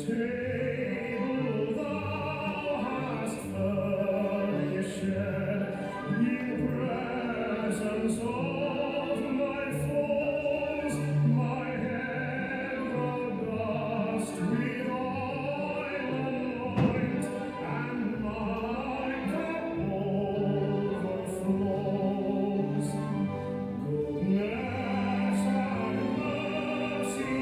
table thou hast furnished, in presence of my foes, my head thou dost with oil anoint, and my cup overflows. Goodness and mercy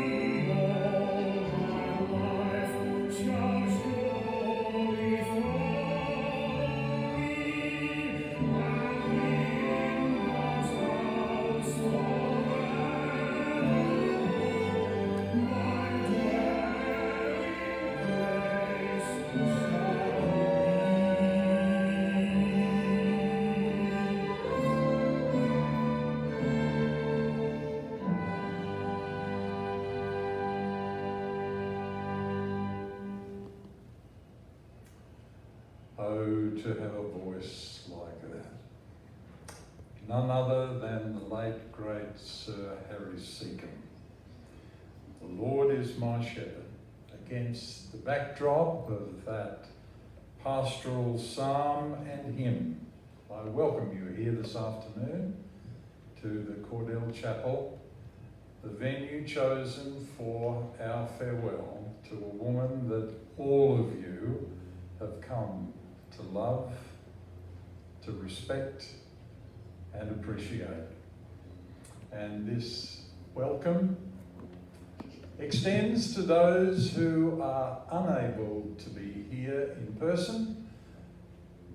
all my life shall surely follow me, and in God's house forever my dwelling place shall Oh, to have a voice like that. None other than the late, great Sir Harry Seacombe. The Lord is my shepherd. Against the backdrop of that pastoral psalm and hymn, I welcome you here this afternoon to the Cordell Chapel, the venue chosen for our farewell to a woman that all of you have come to love, to respect and appreciate. And this welcome extends to those who are unable to be here in person,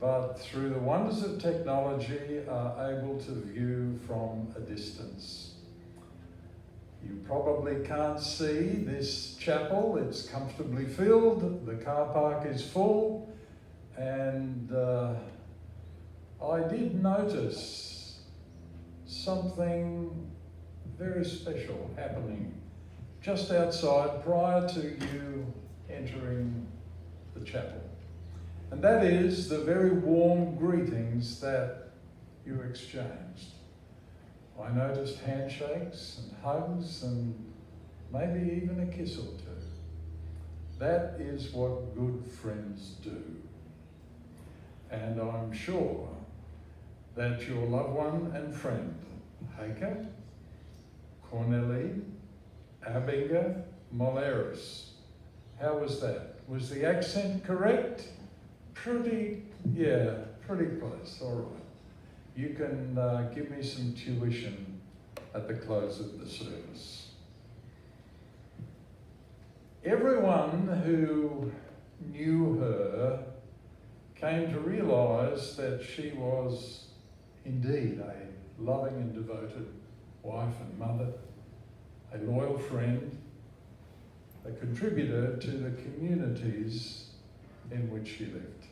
but through the wonders of technology are able to view from a distance. You probably can't see this chapel. It's comfortably filled, the car park is full, and I did notice something very special happening just outside prior to you entering the chapel. And that is the very warm greetings that you exchanged. I noticed handshakes and hugs and maybe even a kiss or two. That is what good friends do. And I'm sure that your loved one and friend, Heika Abbinga Moleris, how was that? Was the accent correct? Pretty close, all right. You can give me some tuition at the close of the service. Everyone who knew her came to realise that she was indeed a loving and devoted wife and mother, a loyal friend, a contributor to the communities in which she lived.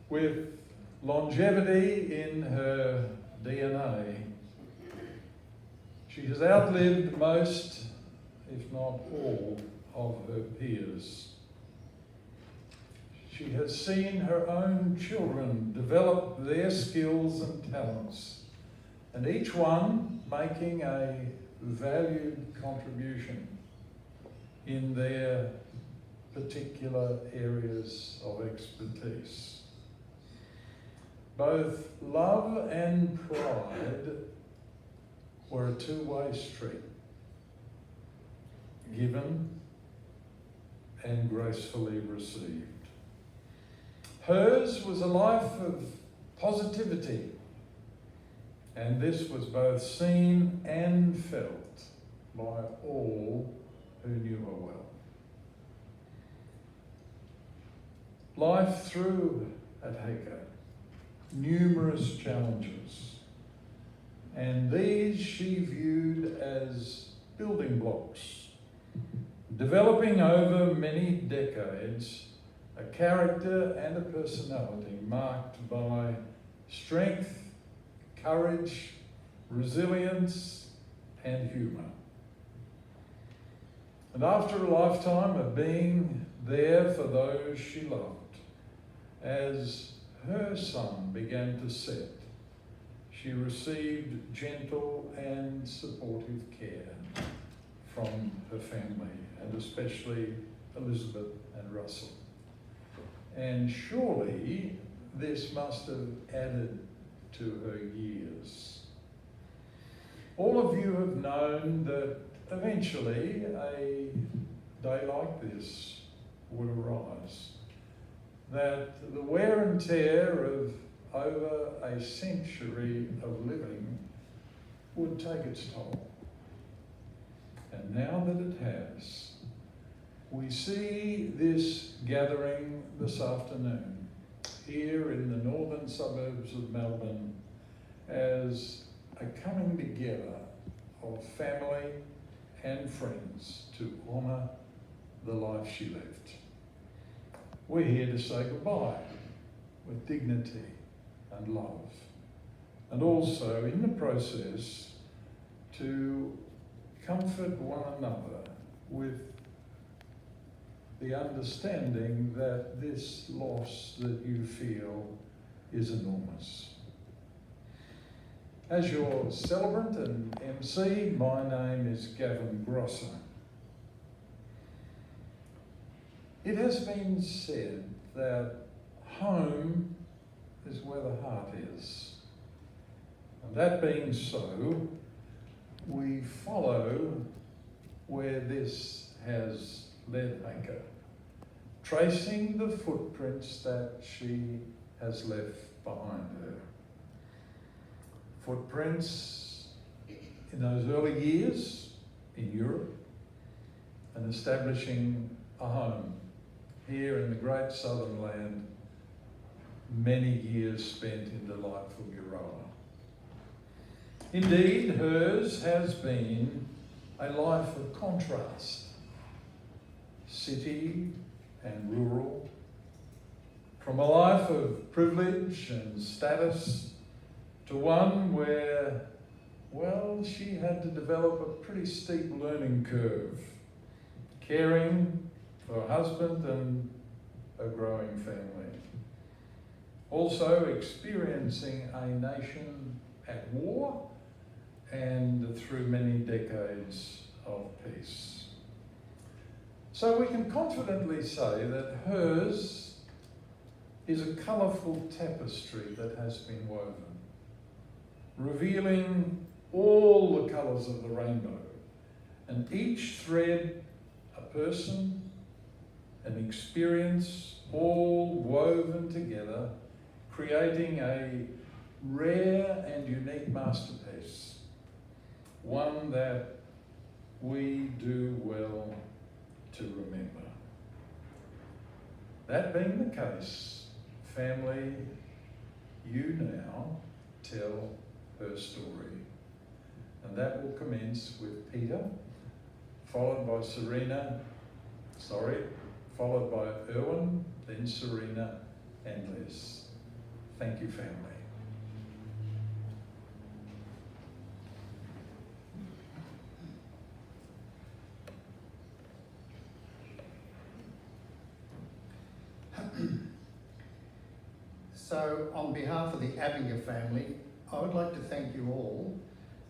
With longevity in her DNA, she has outlived most, if not all, of her peers. She has seen her own children develop their skills and talents, and each one making a valued contribution in their particular areas of expertise. Both love and pride were a two-way street, given and gracefully received. Hers was a life of positivity, and this was both seen and felt by all who knew her well. Life threw at Heika numerous challenges, and these she viewed as building blocks, developing over many decades a character and a personality marked by strength, courage, resilience, and humour. And after a lifetime of being there for those she loved, as her sun began to set, she received gentle and supportive care from her family, and especially Elizabeth and Russell. And surely this must have added to her years. All of you have known that eventually a day like this would arise, that the wear and tear of over a century of living would take its toll. And now that it has, we see this gathering this afternoon here in the northern suburbs of Melbourne as a coming together of family and friends to honour the life she lived. We're here to say goodbye with dignity and love, and also in the process to comfort one another with the understanding that this loss that you feel is enormous. As your celebrant and MC, my name is Gavin Grosser. It has been said that home is where the heart is. And that being so, we follow where this has led Heika, tracing the footprints that she has left behind her. Footprints in those early years in Europe and establishing a home here in the great southern land, many years spent in delightful Euroa. Indeed, hers has been a life of contrast, city and rural, from a life of privilege and status to one where, well, she had to develop a pretty steep learning curve, caring for her husband and a growing family. Also experiencing a nation at war and through many decades of peace. So we can confidently say that hers is a colourful tapestry that has been woven, revealing all the colours of the rainbow, and each thread a person, an experience, all woven together, creating a rare and unique masterpiece, one that we do well to remember. That being the case, family, you now tell her story. And that will commence with Peter, followed by followed by Erwin, then Serena and Liz. Thank you, family. So, on behalf of the Abbinga family, I would like to thank you all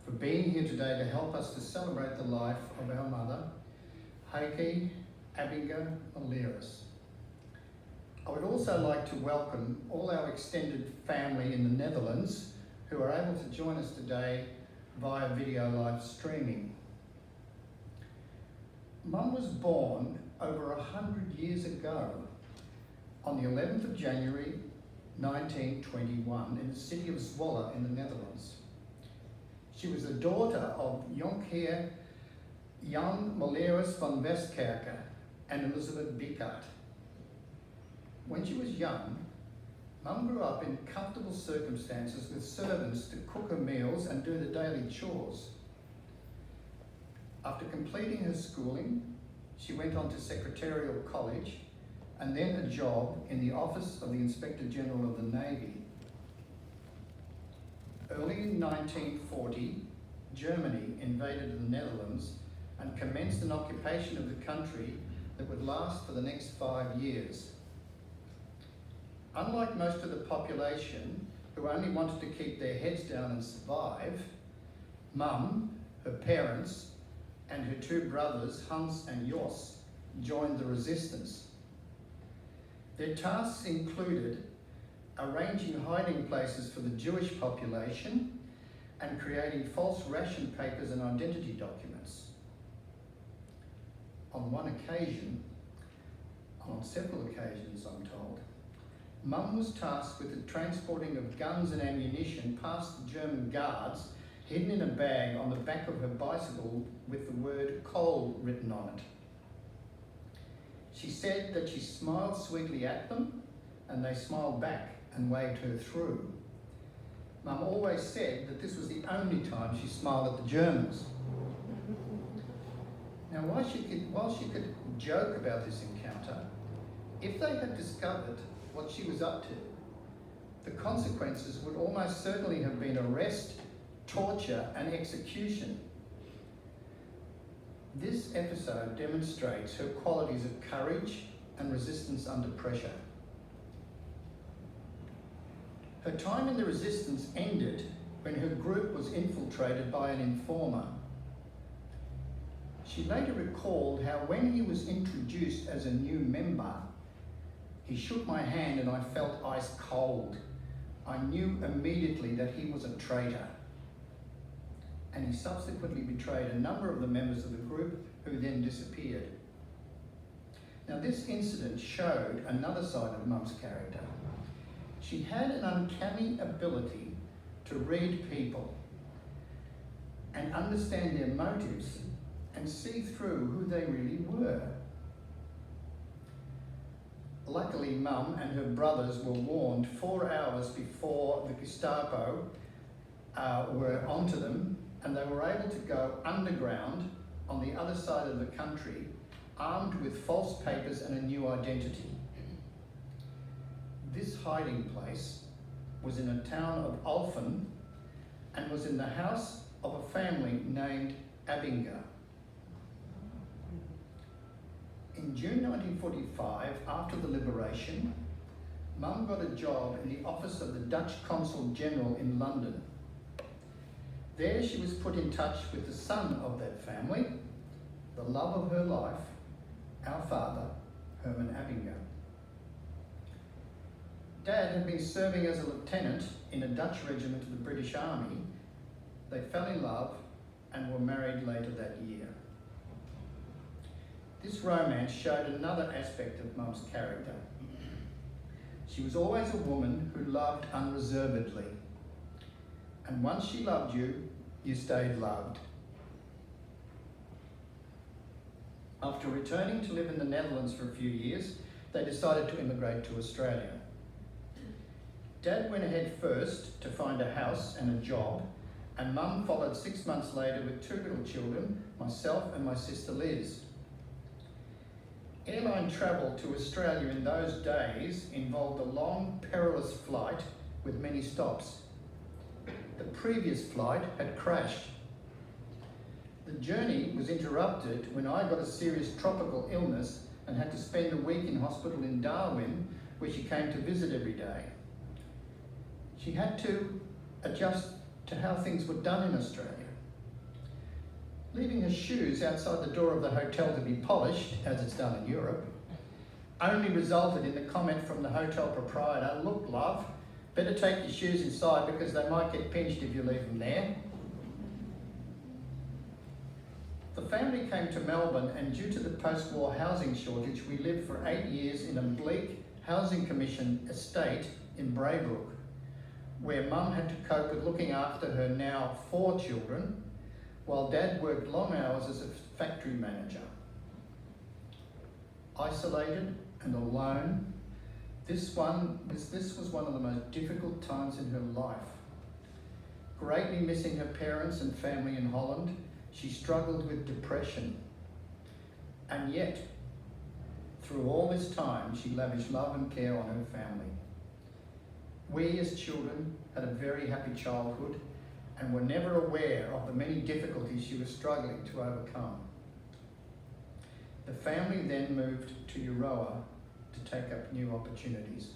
for being here today to help us to celebrate the life of our mother, Heika Abbinga Maliris. I would also like to welcome all our extended family in the Netherlands who are able to join us today via video live streaming. Mum was born over 100 years ago on the 11th of January 1921 in the city of Zwolle in the Netherlands. She was the daughter of Jonkheer Jan Maliris van Westkerke and Elizabeth Bickert. When she was young, Mum grew up in comfortable circumstances with servants to cook her meals and do the daily chores. After completing her schooling, she went on to secretarial college and then a job in the office of the Inspector General of the Navy. Early in 1940, Germany invaded the Netherlands and commenced an occupation of the country that would last for the next 5 years. Unlike most of the population who only wanted to keep their heads down and survive, Mum, her parents, and her two brothers, Hans and Jos, joined the resistance. Their tasks included arranging hiding places for the Jewish population and creating false ration papers and identity documents. On several occasions, I'm told, Mum was tasked with the transporting of guns and ammunition past the German guards, hidden in a bag on the back of her bicycle with the word coal written on it. She said that she smiled sweetly at them and they smiled back and waved her through. Mum always said that this was the only time she smiled at the Germans. Now, while she could joke about this encounter, if they had discovered what she was up to, the consequences would almost certainly have been arrest, torture, and execution. This episode demonstrates her qualities of courage and resistance under pressure. Her time in the resistance ended when her group was infiltrated by an informer. She later recalled how when he was introduced as a new member, he shook my hand and I felt ice cold. I knew immediately that he was a traitor. And he subsequently betrayed a number of the members of the group who then disappeared. Now, this incident showed another side of Mum's character. She had an uncanny ability to read people and understand their motives and see through who they really were. Luckily, Mum and her brothers were warned 4 hours before the Gestapo were onto them, and they were able to go underground on the other side of the country, armed with false papers and a new identity. This hiding place was in a town of Alphen and was in the house of a family named Abbinga. In June 1945, after the liberation, Mum got a job in the office of the Dutch Consul General in London. There she was put in touch with the son of that family, the love of her life, our father, Herman Abbinga. Dad had been serving as a lieutenant in a Dutch regiment of the British Army. They fell in love and were married later that year. This romance showed another aspect of Mum's character. She was always a woman who loved unreservedly. And once she loved you, you stayed loved. After returning to live in the Netherlands for a few years, they decided to immigrate to Australia. Dad went ahead first to find a house and a job, and Mum followed 6 months later with 2 little children, myself and my sister Liz. Airline travel to Australia in those days involved a long, perilous flight with many stops. The previous flight had crashed. The journey was interrupted when I got a serious tropical illness and had to spend a week in hospital in Darwin, where she came to visit every day. She had to adjust to how things were done in Australia. Leaving her shoes outside the door of the hotel to be polished, as it's done in Europe, only resulted in the comment from the hotel proprietor, "Look, love, better take your shoes inside because they might get pinched if you leave them there." The family came to Melbourne, and due to the post-war housing shortage, we lived for 8 years in a bleak Housing Commission estate in Braybrook, where Mum had to cope with looking after her now 4 children, while Dad worked long hours as a factory manager. Isolated and alone, this was one of the most difficult times in her life. Greatly missing her parents and family in Holland, she struggled with depression. And yet, through all this time, she lavished love and care on her family. We as children had a very happy childhood and were never aware of the many difficulties she was struggling to overcome. The family then moved to Euroa to take up new opportunities.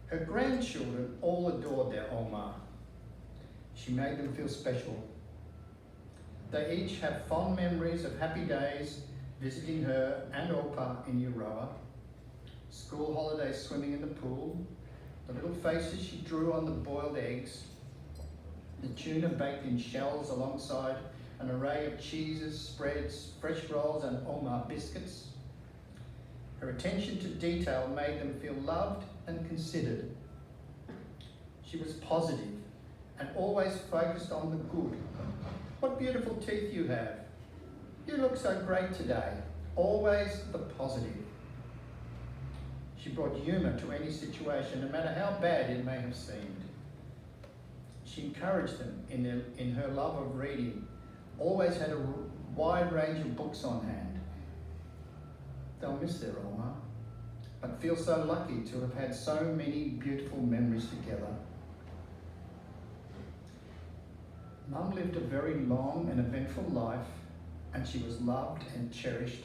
Her grandchildren all adored their Oma. She made them feel special. They each have fond memories of happy days visiting her and Orpa in Euroa, school holidays swimming in the pool, the little faces she drew on the boiled eggs, the tuna baked in shells alongside an array of cheeses, spreads, fresh rolls and Omar biscuits. Her attention to detail made them feel loved and considered. She was positive and always focused on the good. What beautiful teeth you have. You look so great today. Always the positive. She brought humour to any situation, no matter how bad it may have seemed. She encouraged them in her love of reading, always had a wide range of books on hand. They'll miss their Oma, but feel so lucky to have had so many beautiful memories together. Mum lived a very long and eventful life, and she was loved and cherished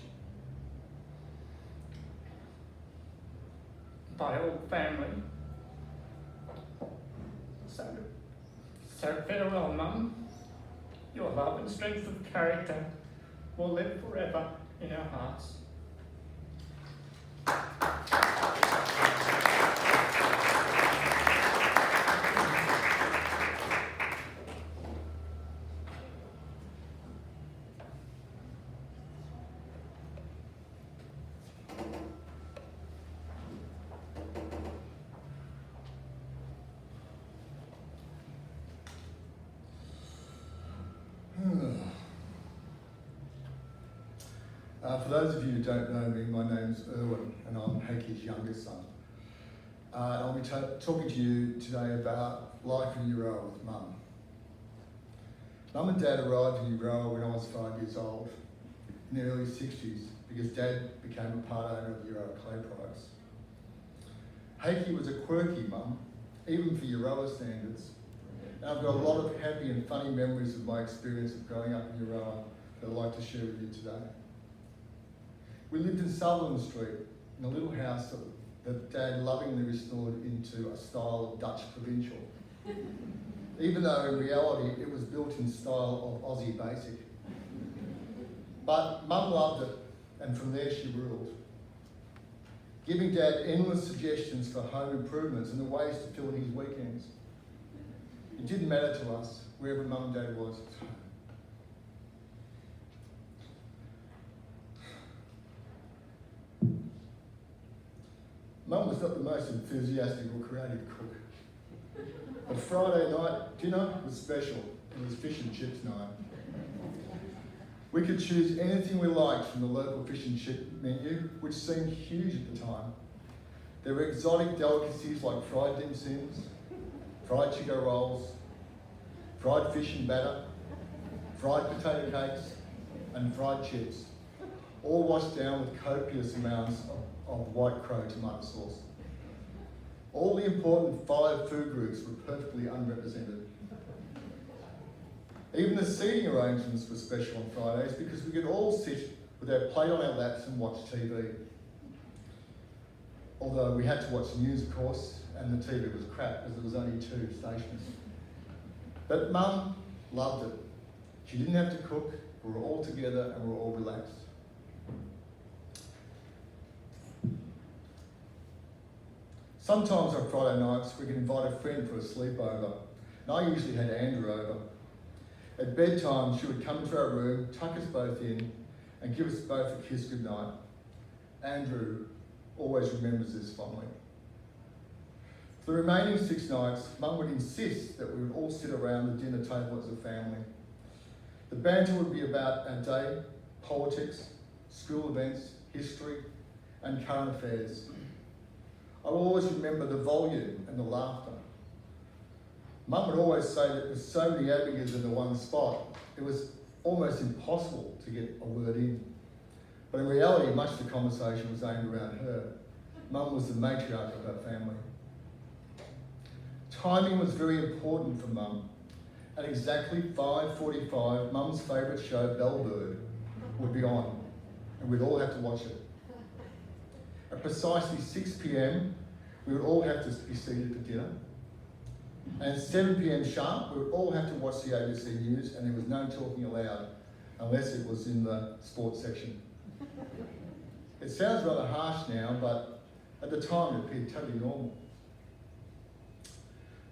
by all family. So farewell, Mum. Your love and strength of character will live forever in our hearts. For those of you who don't know me, my name's Erwin and I'm Heike's youngest son. I'll be talking to you today about life in Euroa with Mum. Mum and Dad arrived in Euroa when I was 5 years old, in the early 60s, because Dad became a part owner of Euroa Clay Products. Heike was a quirky mum, even for Euroa standards, and I've got a lot of happy and funny memories of my experience of growing up in Euroa that I'd like to share with you today. We lived in Sutherland Street, in a little house that Dad lovingly restored into a style of Dutch provincial, even though in reality it was built in style of Aussie basic. But Mum loved it, and from there she ruled, giving Dad endless suggestions for home improvements and the ways to fill in his weekends. It didn't matter to us, wherever Mum and Dad was. Mum was not the most enthusiastic or creative cook. But Friday night dinner was special. It was fish and chips night. We could choose anything we liked from the local fish and chip menu, which seemed huge at the time. There were exotic delicacies like fried dim sims, fried chico rolls, fried fish and batter, fried potato cakes, and fried chips, all washed down with copious amounts of white crow tomato sauce. All the important 5 food groups were perfectly unrepresented. Even the seating arrangements were special on Fridays because we could all sit with our plate on our laps and watch TV. Although we had to watch the news, of course, and the TV was crap because there was only 2 stations. But Mum loved it. She didn't have to cook, we were all together and we were all relaxed. Sometimes on Friday nights we could invite a friend for a sleepover, and I usually had Andrew over. At bedtime she would come into our room, tuck us both in, and give us both a kiss goodnight. Andrew always remembers this fondly. For the remaining 6 nights, Mum would insist that we would all sit around the dinner table as a family. The banter would be about our day, politics, school events, history, and current affairs. I will always remember the volume and the laughter. Mum would always say that with so many Abbingas in the one spot, it was almost impossible to get a word in. But in reality, much of the conversation was aimed around her. Mum was the matriarch of our family. Timing was very important for Mum. At exactly 5:45, Mum's favourite show, Bellbird, would be on, and we'd all have to watch it. At precisely 6 p.m, we would all have to be seated for dinner. And at 7 p.m. sharp, we would all have to watch the ABC News, and there was no talking aloud unless it was in the sports section. It sounds rather harsh now, but at the time it appeared totally normal.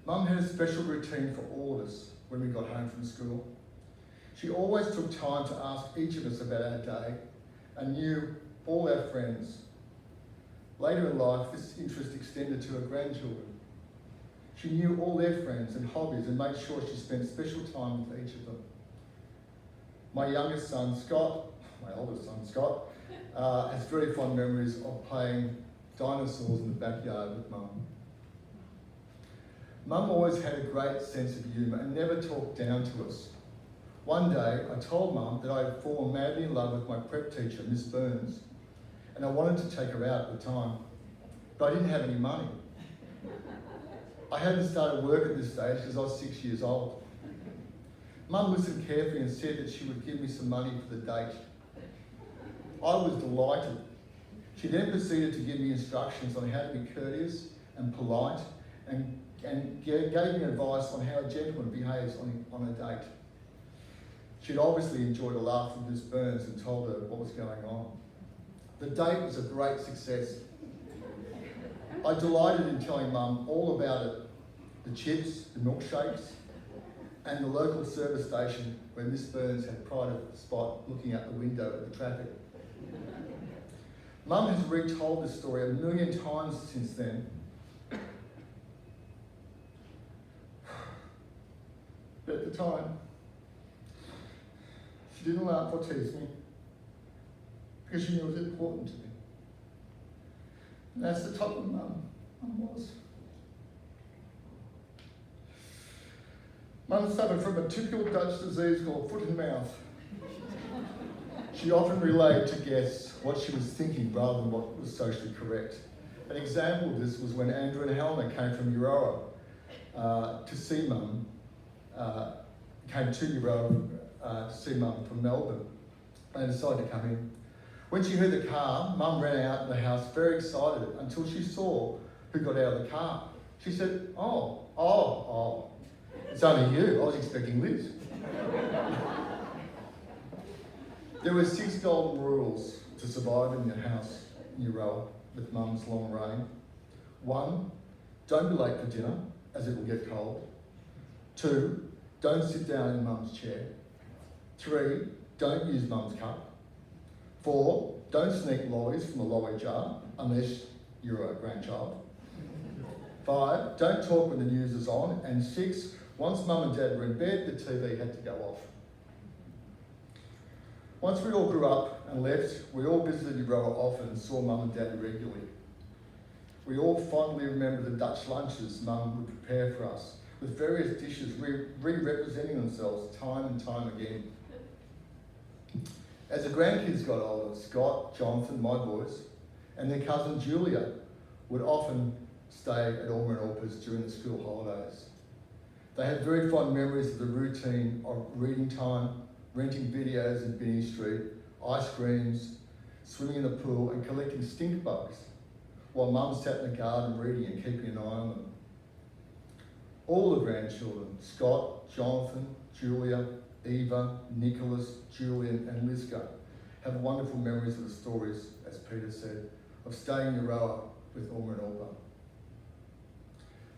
Mum had a special routine for all of us when we got home from school. She always took time to ask each of us about our day and knew all our friends. Later in life, this interest extended to her grandchildren. She knew all their friends and hobbies and made sure she spent special time with each of them. My youngest son, Scott, my oldest son, Scott, has very fond memories of playing dinosaurs in the backyard with Mum. Mum always had a great sense of humour and never talked down to us. One day, I told Mum that I had fallen madly in love with my prep teacher, Miss Burns, and I wanted to take her out at the time, but I didn't have any money. I hadn't started work at this stage because I was 6 years old. Mum listened carefully and said that she would give me some money for the date. I was delighted. She then proceeded to give me instructions on how to be courteous and polite and gave me advice on how a gentleman behaves on a date. She'd obviously enjoyed a laugh with Miss Burns and told her what was going on. The date was a great success. I delighted in telling Mum all about it, the chips, the milkshakes, and the local service station where Miss Burns had pride spot looking out the window at the traffic. Mum has retold this story 1 million times since then. But at the time, she didn't laugh or tease me because she knew it was important to me. And that's the type of Mum was. Mum suffered from a typical Dutch disease called foot and mouth. She often relayed to guests what she was thinking rather than what was socially correct. An example of this was when Andrew and Helena came from Euroa to see Mum, came to Euroa to see Mum from Melbourne. They decided to come in. When she heard the car, Mum ran out of the house very excited until she saw who got out of the car. She said, oh, it's only you. I was expecting Liz. There were 6 golden rules to survive in your house in Euroa with Mum's long reign. 1, don't be late for dinner, as it will get cold. 2, don't sit down in Mum's chair. 3, don't use Mum's cup. 4, don't sneak lollies from the lolly jar, unless you're a grandchild. 5, don't talk when the news is on. And 6, once Mum and Dad were in bed, the TV had to go off. Once we all grew up and left, we all visited Euroa often and saw Mum and Dad regularly. We all fondly remember the Dutch lunches Mum would prepare for us, with various dishes re-representing themselves time and time again. As the grandkids got older, Scott, Jonathan, my boys, and their cousin Julia would often stay at Ormer and Orpers during the school holidays. They had very fond memories of the routine of reading time, renting videos in Binney Street, ice creams, swimming in the pool and collecting stink bugs, while Mum sat in the garden reading and keeping an eye on them. All the grandchildren, Scott, Jonathan, Julia, Eva, Nicholas, Julian and Liska, have wonderful memories of the stories, as Peter said, of staying in Euroa with Ormer and Orpa.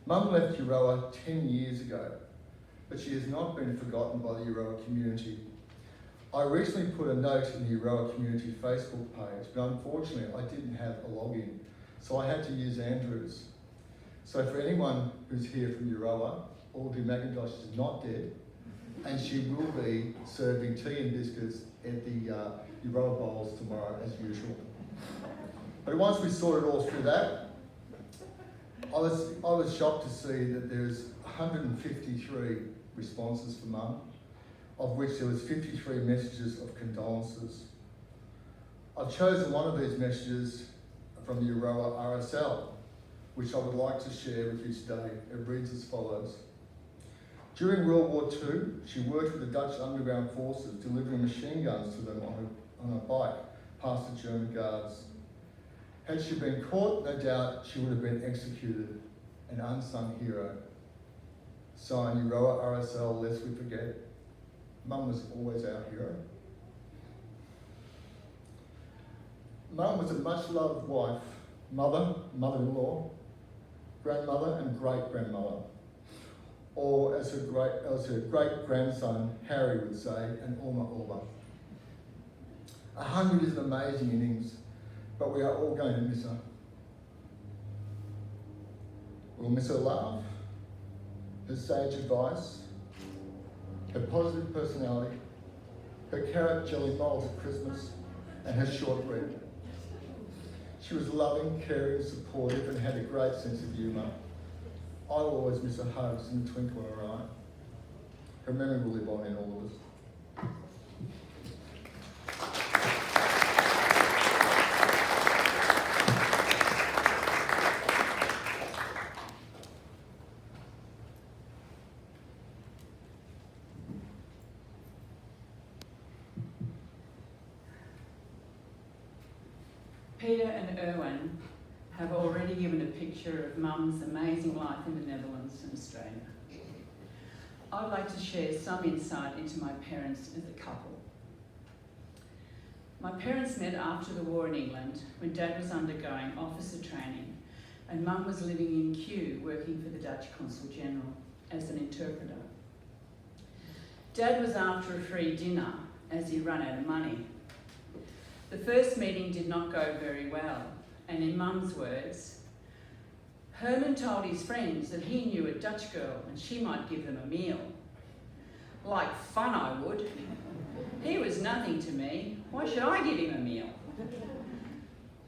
Mum left Euroa 10 years ago, but she has not been forgotten by the Euroa community. I recently put a note in the Euroa community Facebook page, but unfortunately I didn't have a login, so I had to use Andrew's. So for anyone who's here from Euroa, Audrey McIntosh is not dead, and she will be serving tea and biscuits at the Euroa bowls tomorrow as usual. But once we sorted all through that, I was shocked to see that there's 153 responses for Mum, of which there was 53 messages of condolences. I've chosen one of these messages from the Euroa RSL, which I would like to share with you today. It reads as follows. During World War II, she worked with the Dutch underground forces, delivering machine guns to them on a bike past the German guards. Had she been caught, no doubt she would have been executed, an unsung hero. Sign Euroa RSL, lest we forget. Mum was always our hero. Mum was a much-loved wife, mother, mother-in-law, grandmother and great-grandmother. Or as her great-grandson, Harry would say, an Oma Oma. 100 is an amazing innings, but we are all going to miss her. We'll miss her laugh, her sage advice, her positive personality, her carrot jelly bowls at Christmas, and her shortbread. She was loving, caring, supportive, and had a great sense of humour. I'll always miss her hugs and the twinkle in her eye. Her memory will live on in all of us. Peter and Erwin have already given a picture of Mum's amazing life in the Netherlands and Australia. I'd like to share some insight into my parents as a couple. My parents met after the war in England when Dad was undergoing officer training and Mum was living in Kew working for the Dutch Consul General as an interpreter. Dad was after a free dinner as he ran out of money. The first meeting did not go very well, and in Mum's words, Herman told his friends that he knew a Dutch girl and she might give them a meal. Like fun I would. He was nothing to me. Why should I give him a meal?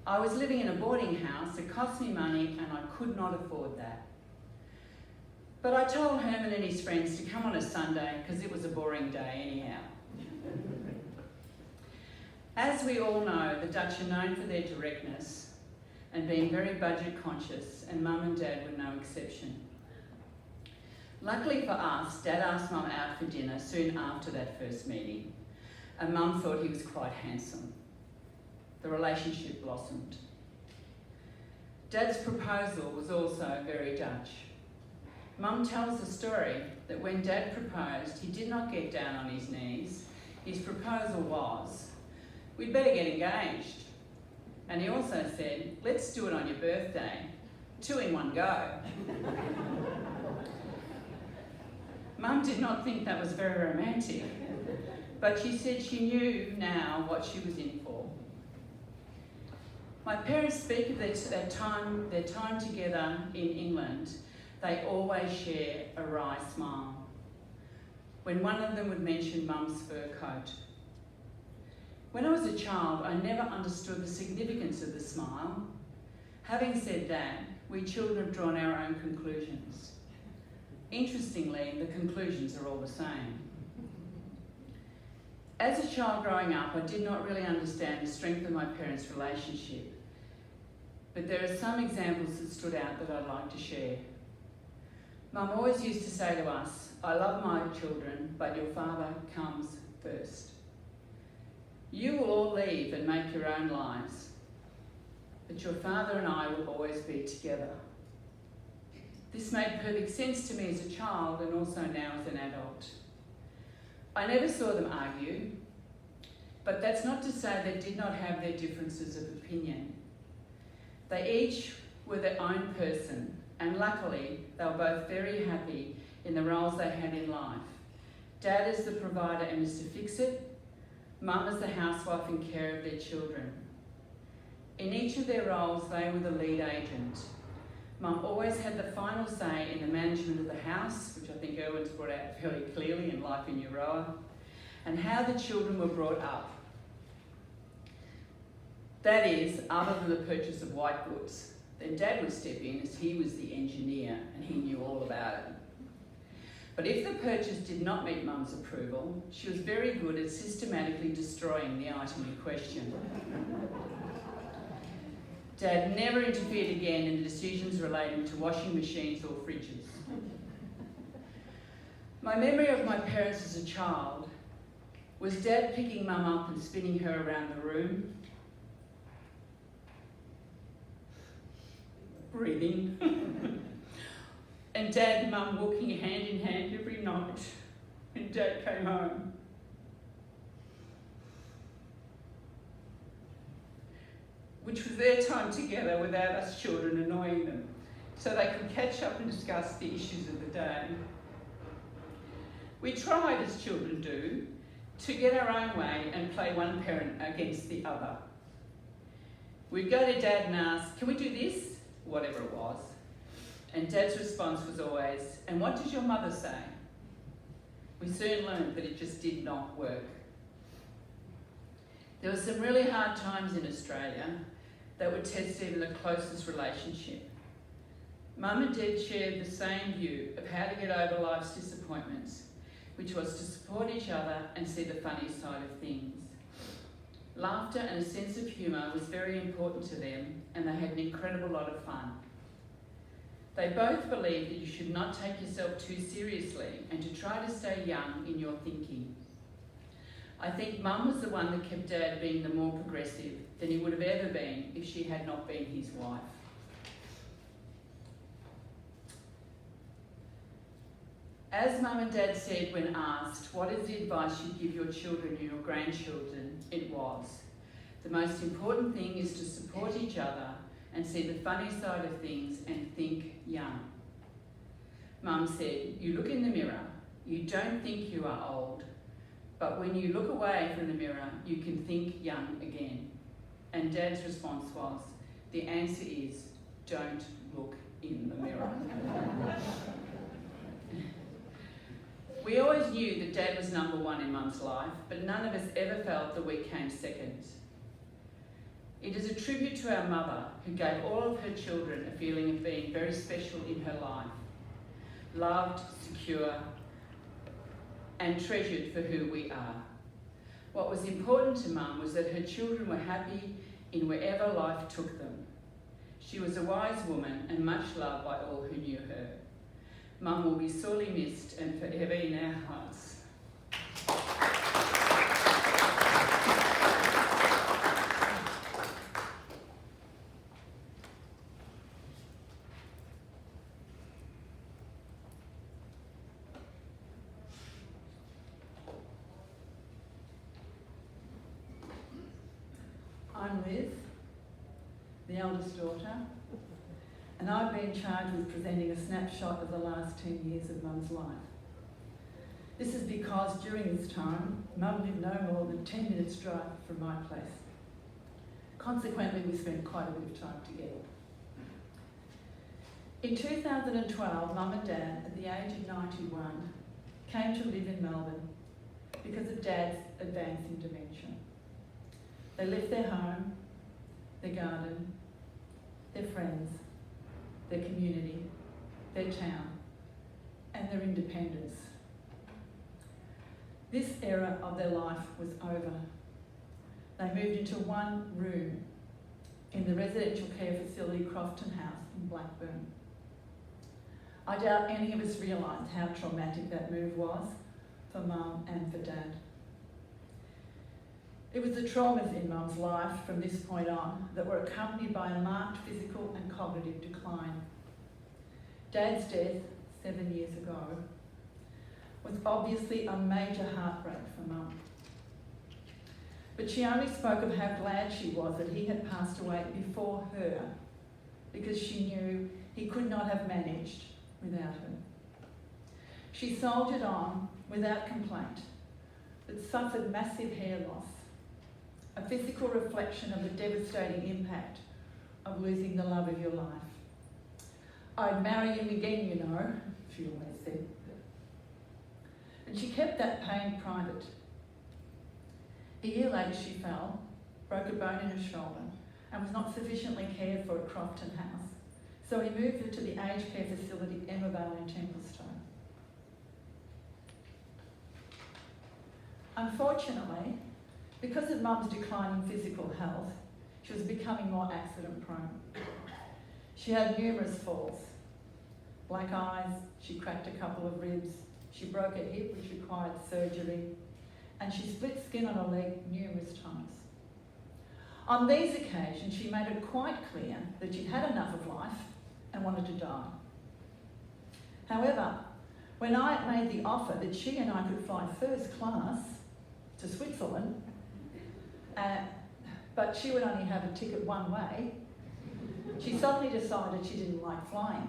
I was living in a boarding house, it cost me money and I could not afford that. But I told Herman and his friends to come on a Sunday because it was a boring day anyhow. As we all know, the Dutch are known for their directness and being very budget conscious, and Mum and Dad were no exception. Luckily for us, Dad asked Mum out for dinner soon after that first meeting, and Mum thought he was quite handsome. The relationship blossomed. Dad's proposal was also very Dutch. Mum tells the story that when Dad proposed, he did not get down on his knees. His proposal was, "We'd better get engaged." And he also said, "Let's do it on your birthday, 2 in 1 go." Mum did not think that was very romantic, but she said she knew now what she was in for. My parents speak of their time together in England. They always share a wry smile. When one of them would mention Mum's fur coat. When I was a child, I never understood the significance of the smile. Having said that, we children have drawn our own conclusions. Interestingly, the conclusions are all the same. As a child growing up, I did not really understand the strength of my parents' relationship, but there are some examples that stood out that I'd like to share. Mum always used to say to us, "I love my children, but your father comes first. You will all leave and make your own lives, but your father and I will always be together." This made perfect sense to me as a child and also now as an adult. I never saw them argue, but that's not to say they did not have their differences of opinion. They each were their own person, and luckily they were both very happy in the roles they had in life. Dad as the provider and Mr. Fix-It, Mum as the housewife and care of their children. In each of their roles, they were the lead agent. Mum always had the final say in the management of the house, which I think Erwin's brought out fairly clearly in Life in Euroa, and how the children were brought up. That is, other than the purchase of white goods. Then Dad would step in as he was the engineer and he knew all about it. But if the purchase did not meet Mum's approval, she was very good at systematically destroying the item in question. Dad never interfered again in the decisions relating to washing machines or fridges. My memory of my parents as a child was Dad picking Mum up and spinning her around the room, breathing, and Dad and Mum walking hand in hand every night when Dad came home. Which was their time together without us children annoying them, so they could catch up and discuss the issues of the day. We tried, as children do, to get our own way and play one parent against the other. We'd go to Dad and ask, "Can we do this?" Whatever it was. And Dad's response was always, "And what did your mother say?" We soon learned that it just did not work. There were some really hard times in Australia that would test even the closest relationship. Mum and Dad shared the same view of how to get over life's disappointments, which was to support each other and see the funny side of things. Laughter and a sense of humour was very important to them, and they had an incredible lot of fun. They both believed that you should not take yourself too seriously and to try to stay young in your thinking. I think Mum was the one that kept Dad being the more progressive than he would have ever been if she had not been his wife. As Mum and Dad said when asked, what is the advice you give your children and your grandchildren, it was, the most important thing is to support each other and see the funny side of things and think young. Mum said, you look in the mirror, you don't think you are old, but when you look away from the mirror, you can think young again. And Dad's response was, the answer is, don't look in the mirror. We always knew that Dad was number one in Mum's life, but none of us ever felt that we came second. It is a tribute to our mother, who gave all of her children a feeling of being very special in her life, loved, secure, and treasured for who we are. What was important to Mum was that her children were happy in wherever life took them. She was a wise woman and much loved by all who knew her. Mum will be sorely missed and forever in our hearts. I'm Liz, the eldest daughter, and I've been charged with presenting a snapshot of the last 10 years of Mum's life. This is because during this time, Mum lived no more than 10 minutes drive from my place. Consequently, we spent quite a bit of time together. In 2012, Mum and Dad, at the age of 91, came to live in Melbourne because of Dad's advancing dementia. They left their home, their garden, their friends, their community, their town, and their independence. This era of their life was over. They moved into one room in the residential care facility Crofton House in Blackburn. I doubt any of us realised how traumatic that move was for Mum and for Dad. It was the traumas in Mum's life from this point on that were accompanied by a marked physical and cognitive decline. Dad's death 7 years ago was obviously a major heartbreak for Mum. But she only spoke of how glad she was that he had passed away before her, because she knew he could not have managed without her. She soldiered on without complaint, but suffered massive hair loss, a physical reflection of the devastating impact of losing the love of your life. I'd marry him again, you know, she always said. And she kept that pain private. A year later she fell, broke a bone in her shoulder, and was not sufficiently cared for at Crofton House. So he moved her to the aged care facility Emmavale in Templestowe. Unfortunately, because of Mum's declining physical health, she was becoming more accident prone. She had numerous falls. Black eyes, she cracked a couple of ribs, she broke a hip which required surgery, and she split skin on her leg numerous times. On these occasions, she made it quite clear that she'd had enough of life and wanted to die. However, when I made the offer that she and I could fly first class to Switzerland, but she would only have a ticket one way, she suddenly decided she didn't like flying.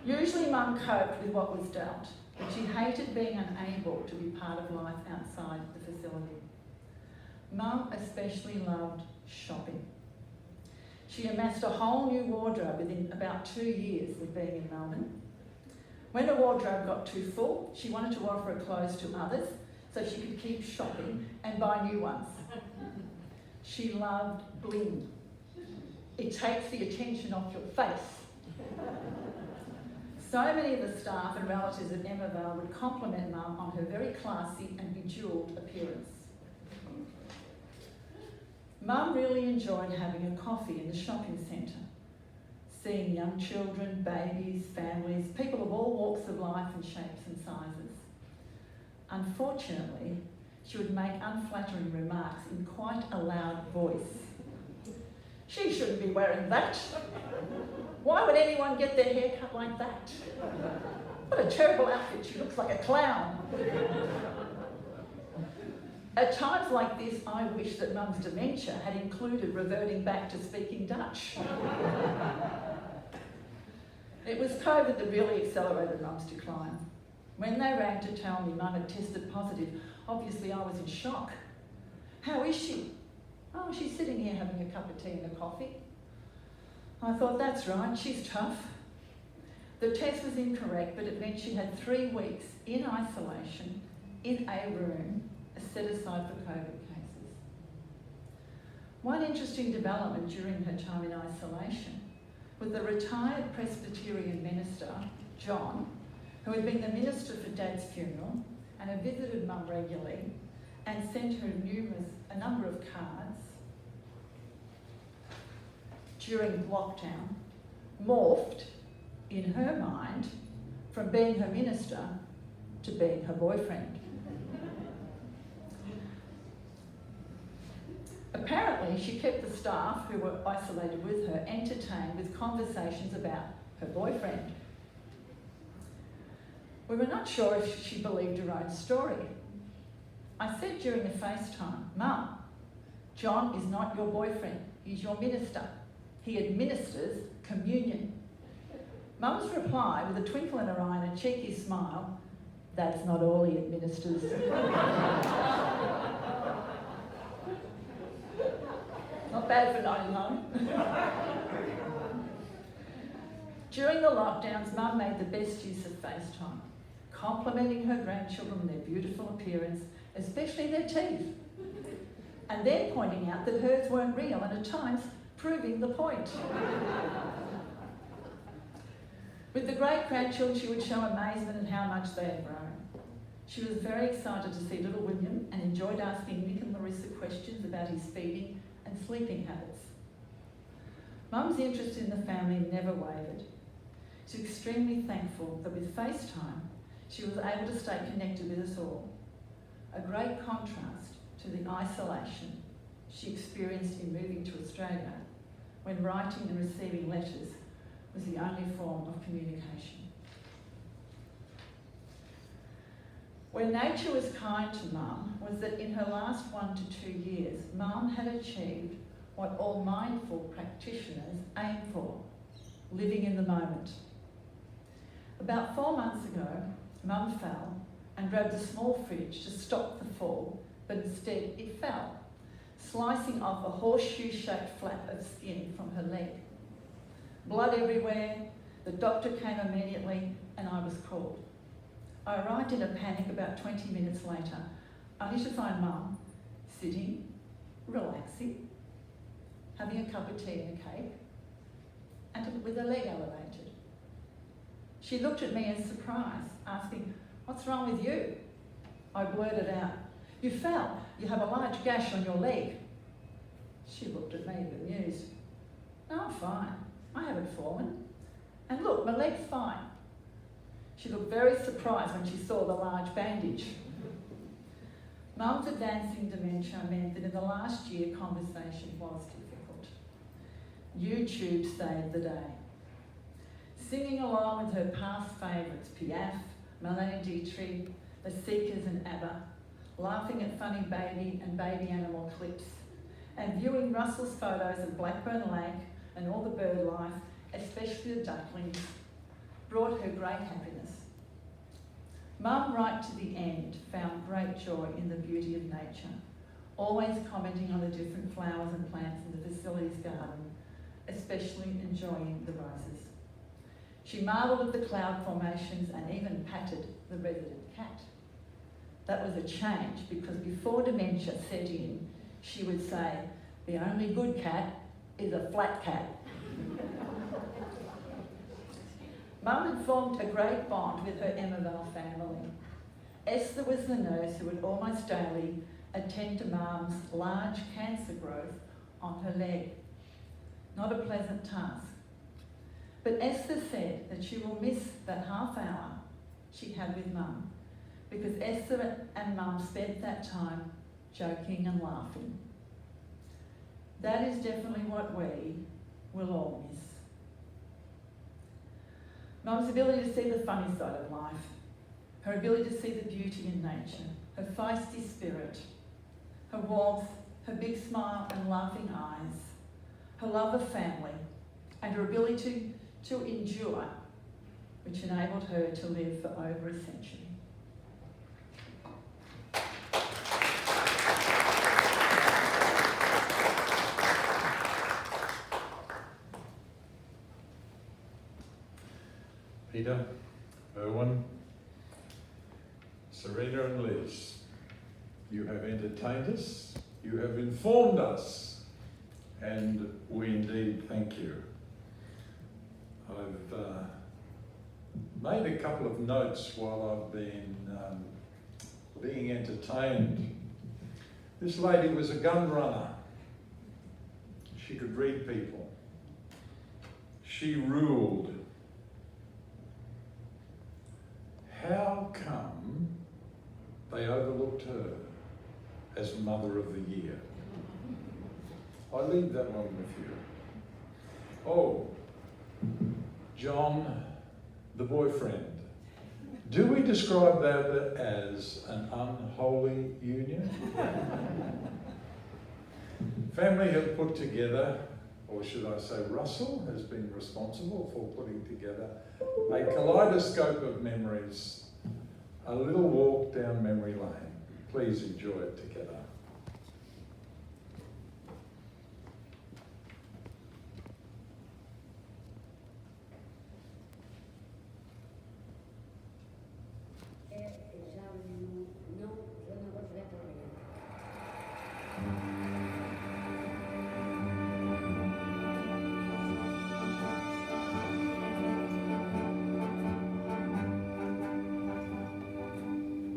Usually Mum coped with what was dealt, but she hated being unable to be part of life outside the facility. Mum especially loved shopping. She amassed a whole new wardrobe within about 2 years of being in Melbourne. When the wardrobe got too full, she wanted to offer her clothes to others so she could keep shopping and buy new ones. She loved bling. It takes the attention off your face. So many of the staff and relatives at Emmavale would compliment Mum on her very classy and bejewelled appearance. Mum really enjoyed having a coffee in the shopping centre, seeing young children, babies, families, people of all walks of life and shapes and sizes. Unfortunately, she would make unflattering remarks in quite a loud voice. She shouldn't be wearing that. Why would anyone get their hair cut like that? What a terrible outfit, she looks like a clown. At times like this, I wish that Mum's dementia had included reverting back to speaking Dutch. It was COVID that really accelerated Mum's decline. When they rang to tell me Mum had tested positive, obviously I was in shock. How is she? Oh, she's sitting here having a cup of tea and a coffee. I thought, that's right, she's tough. The test was incorrect, but it meant she had 3 weeks in isolation, in a room, set aside for COVID cases. One interesting development during her time in isolation was the retired Presbyterian minister, John, who had been the minister for Dad's funeral and had visited Mum regularly and sent her a number of cards during lockdown, morphed, in her mind, from being her minister to being her boyfriend. Apparently, she kept the staff who were isolated with her entertained with conversations about her boyfriend. We were not sure if she believed her own story. I said during the FaceTime, Mum, John is not your boyfriend, he's your minister. He administers communion. Mum's reply, with a twinkle in her eye and a cheeky smile, that's not all he administers. Not bad for 99. During the lockdowns, Mum made the best use of FaceTime, complimenting her grandchildren on their beautiful appearance, especially their teeth, and then pointing out that hers weren't real and at times proving the point. With the great-grandchildren, she would show amazement at how much they had grown. She was very excited to see little William and enjoyed asking Nick and Larissa questions about his feeding and sleeping habits. Mum's interest in the family never wavered. She's extremely thankful that with FaceTime, she was able to stay connected with us all. A great contrast to the isolation she experienced in moving to Australia, when writing and receiving letters was the only form of communication. Where nature was kind to Mum was that in her last 1 to 2 years, Mum had achieved what all mindful practitioners aim for, living in the moment. About 4 months ago, Mum fell and grabbed the small fridge to stop the fall, but instead it fell, slicing off a horseshoe-shaped flap of skin from her leg. Blood everywhere, the doctor came immediately and I was called. I arrived in a panic about 20 minutes later, only to find Mum sitting, relaxing, having a cup of tea and a cake, and with her leg elevated. She looked at me in surprise, asking, "What's wrong with you?" I blurted out, "You fell. You have a large gash on your leg." She looked at me bemused. "No, I'm fine. I haven't fallen. And look, my leg's fine." She looked very surprised when she saw the large bandage. Mum's advancing dementia meant that in the last year conversation was difficult. YouTube saved the day. singing along with her past favourites, Piaf, Marlene Dietrich, The Seekers and ABBA, laughing at funny baby and baby animal clips, and viewing Russell's photos of Blackburn Lake and all the bird life, especially the ducklings, brought her great happiness. Mum, right to the end, found great joy in the beauty of nature, always commenting on the different flowers and plants in the facilities garden, especially enjoying the roses. She marvelled at the cloud formations and even patted the resident cat. That was a change because before dementia set in, she would say, "The only good cat is a flat cat." Mum had formed a great bond with her Emmavale family. Esther was the nurse who would almost daily attend to Mum's large cancer growth on her leg. Not a pleasant task. But Esther said that she will miss that half hour she had with Mum, because Esther and Mum spent that time joking and laughing. That is definitely what we will all miss. Mum's ability to see the funny side of life, her ability to see the beauty in nature, her feisty spirit, her warmth, her big smile and laughing eyes, her love of family, and her ability to endure, which enabled her to live for over a century. Peter, Erwin, Serena and Liz, you have entertained us, you have informed us, and we indeed thank you. I've made a couple of notes while I've been being entertained. This lady was a gun runner. She could read people. She ruled. How come they overlooked her as Mother of the Year? I leave that one with you. Oh, John, the boyfriend. Do we describe that as an unholy union? Family have put together, or should I say Russell has been responsible for putting together a kaleidoscope of memories, a little walk down memory lane. Please enjoy it together.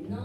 No,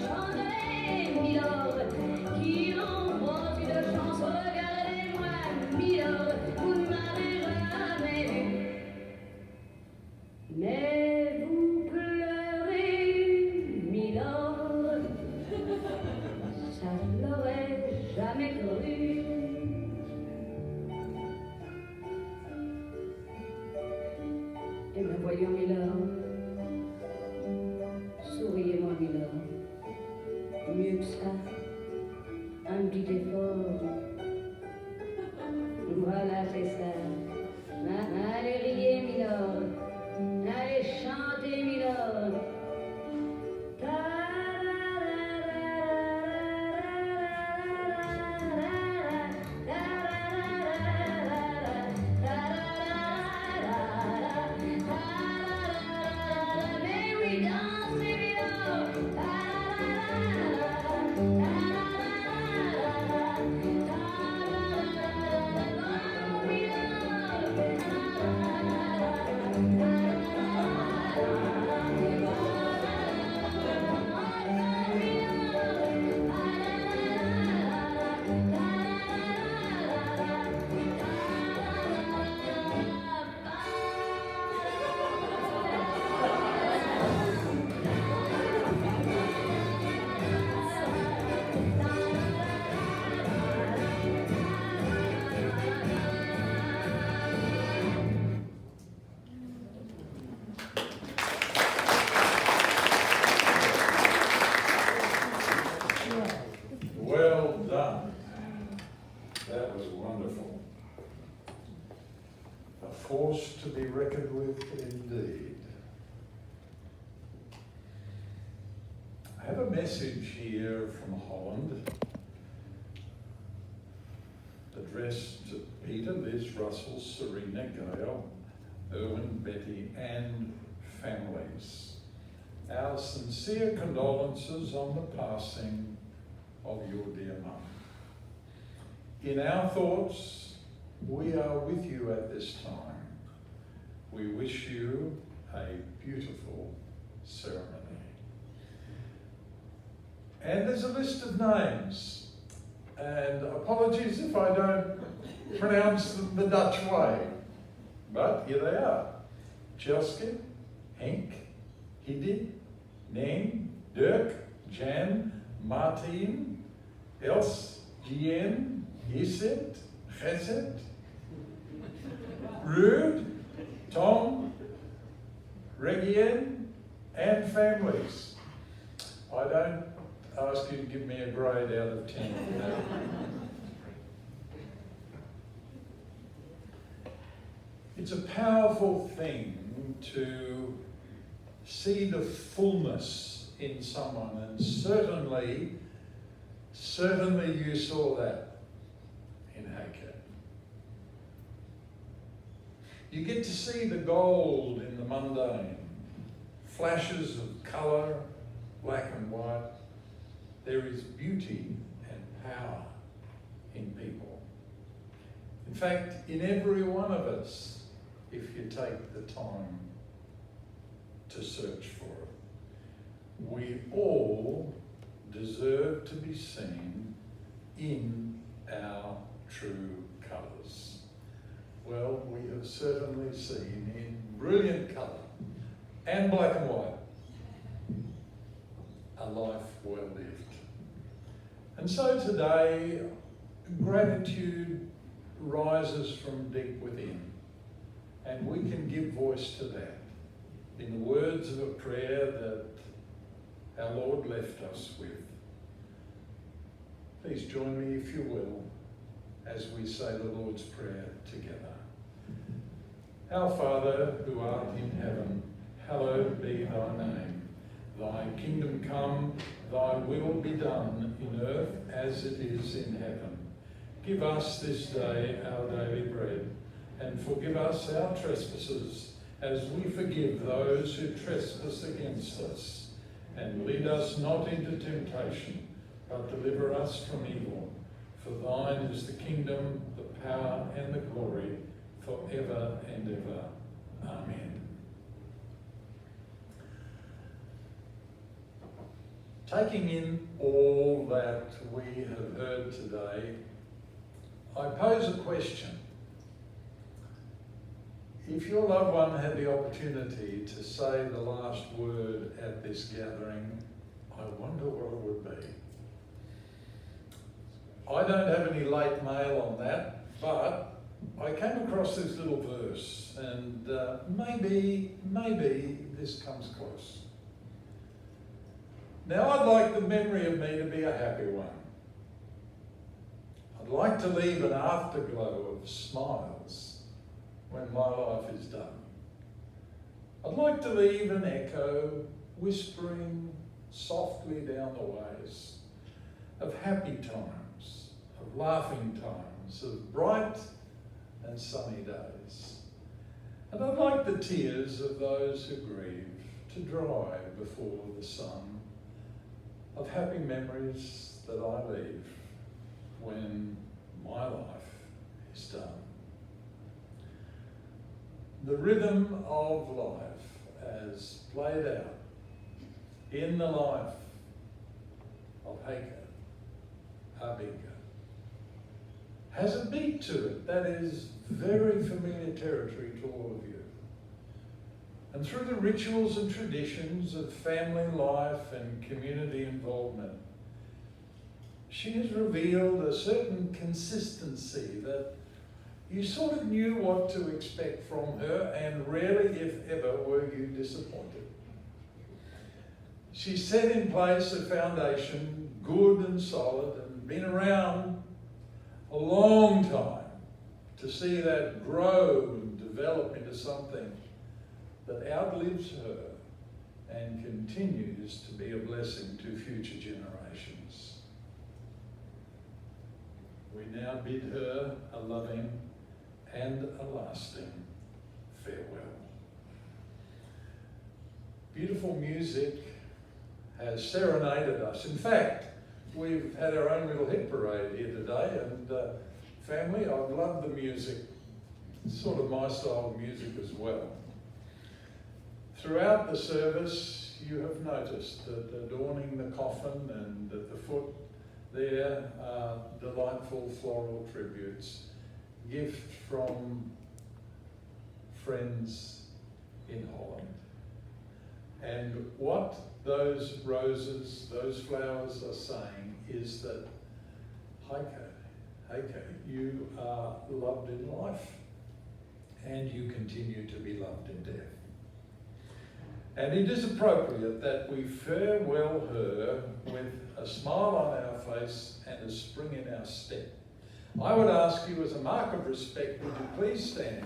chanterai, Milord, qui emporte une chance, regardez-moi, Milord, vous ne m'avez jamais vu. Mais vous pleurez, Milord, ça je l'aurais jamais cru. Et me voyons, Milord, souriez-moi, Milord, mieux que ça, un petit effort. Voilà, c'est ça. Allez riez, Milord, allez chanter, Milord. May we dance, Milord. Well done. That was wonderful. A force to be reckoned with indeed. I have a message here from Holland addressed to Peter, Liz, Russell, Serena, Gail, Erwin, Betty and families. Our sincere condolences on the passing of your dear mum. In our thoughts, we are with you at this time. We wish you a beautiful ceremony. And there's a list of names, and apologies if I don't pronounce them the Dutch way, but here they are. Tjelske, Henk, Hidi, Neen, Dirk, Jan, Martin, Els, Gien, Geset, Geset, Ruud, Tom, Regien, and families. I don't ask you to give me a grade out of 10. No. It's a powerful thing to see the fullness in someone, and certainly you saw that in Heika. You get to see the gold in the mundane, flashes of colour, black and white. There is beauty and power in people. In fact, in every one of us, if you take the time to search for it. We all deserve to be seen in our true colours. Well, we have certainly seen in brilliant colour and black and white a life well lived. And so today, gratitude rises from deep within, and we can give voice to that in the words of a prayer that our Lord left us with. Please join me, if you will, as we say the Lord's Prayer together. Our Father, who art in heaven, hallowed be thy name. Thy kingdom come, thy will be done in earth as it is in heaven. Give us this day our daily bread, and forgive us our trespasses, as we forgive those who trespass against us. And lead us not into temptation, but deliver us from evil. For thine is the kingdom, the power, and the glory, forever and ever. Amen. Taking in all that we have heard today, I pose a question. If your loved one had the opportunity to say the last word at this gathering, I wonder what it would be. I don't have any late mail on that, but I came across this little verse, and maybe this comes close. Now, I'd like the memory of me to be a happy one. I'd like to leave an afterglow of smiles when my life is done. I'd like to leave an echo whispering softly down the ways of happy times, of laughing times, of bright and sunny days. And I'd like the tears of those who grieve to dry before the sun, of happy memories that I leave when my life is done. The rhythm of life as played out in the life of Heika Abbinga has a beat to it that is very familiar territory to all of you. And through the rituals and traditions of family life and community involvement, she has revealed a certain consistency that you sort of knew what to expect from her, and rarely, if ever, were you disappointed. She set in place a foundation, good and solid, and been around a long time to see that grow and develop into something that outlives her and continues to be a blessing to future generations. We now bid her a loving and a lasting farewell. Beautiful music has serenaded us. In fact, we've had our own little hit parade here today, and family, I've loved the music. It's sort of my style of music as well. Throughout the service, you have noticed that adorning the coffin and at the foot there are delightful floral tributes, gift from friends in Holland. And what those roses, those flowers are saying is that, Heika, you are loved in life and you continue to be loved in death. And it is appropriate that we farewell her with a smile on our face and a spring in our step. I would ask you, as a mark of respect, would you please stand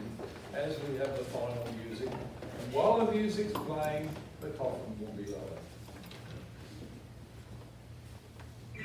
as we have the final music. And while the music's playing, the coffin will be lowered. You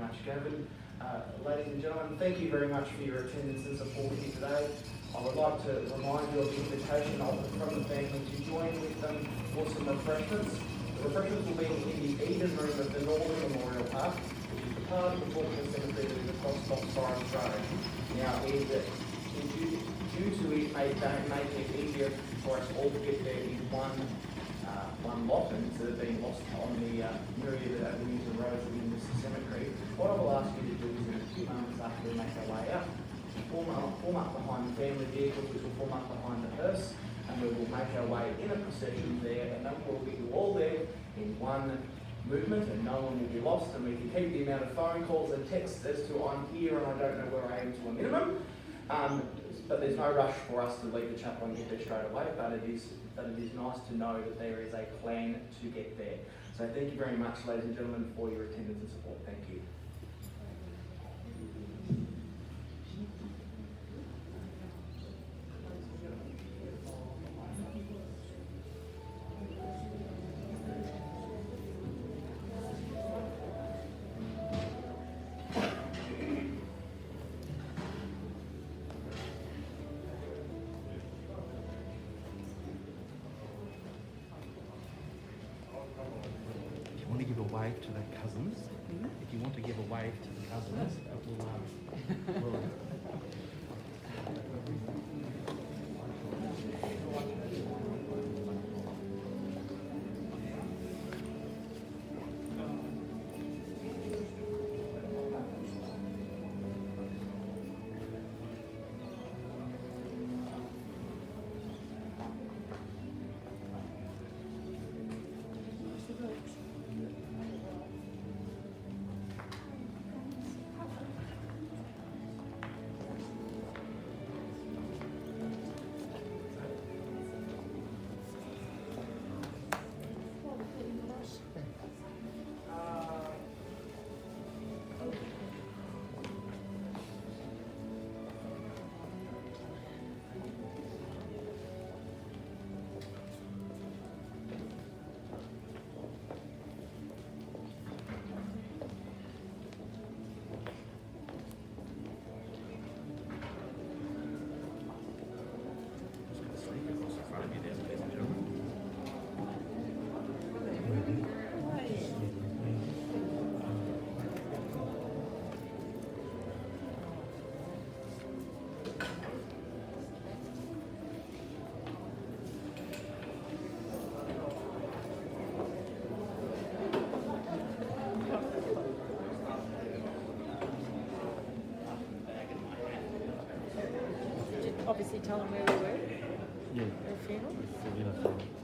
much, Gavin. Ladies and gentlemen, thank you very much for your attendance and support here today. I would like to remind you of the invitation offered from the family to join with them for some refreshments. The refreshments will be in the Eden room of the Northern Memorial Park, which is the part of the Falkland Cemetery that is across Foxforest Road. Now, due to it making it easier for us all to get there in one lot, and instead of being lost on the myriad of avenues and roads within this cemetery, what I will ask you to do is in a few moments after we make our way out, form up behind the family vehicles, which will form up behind the hearse, and we will make our way in a procession there, and then we'll get you all there in one movement, and no one will be lost, and we can keep the amount of phone calls and texts as to I'm here and I don't know where I am to a minimum. But there's no rush for us to leave the chapel and get there straight away, but it is nice to know that there is a plan to get there. So thank you very much, ladies and gentlemen, for your attendance and support. Thank you. If you want to give a wave to the cousins, if you want to give a wave to the cousins, we'll Obviously tell them where we were. Yeah. At a funeral. For dinner.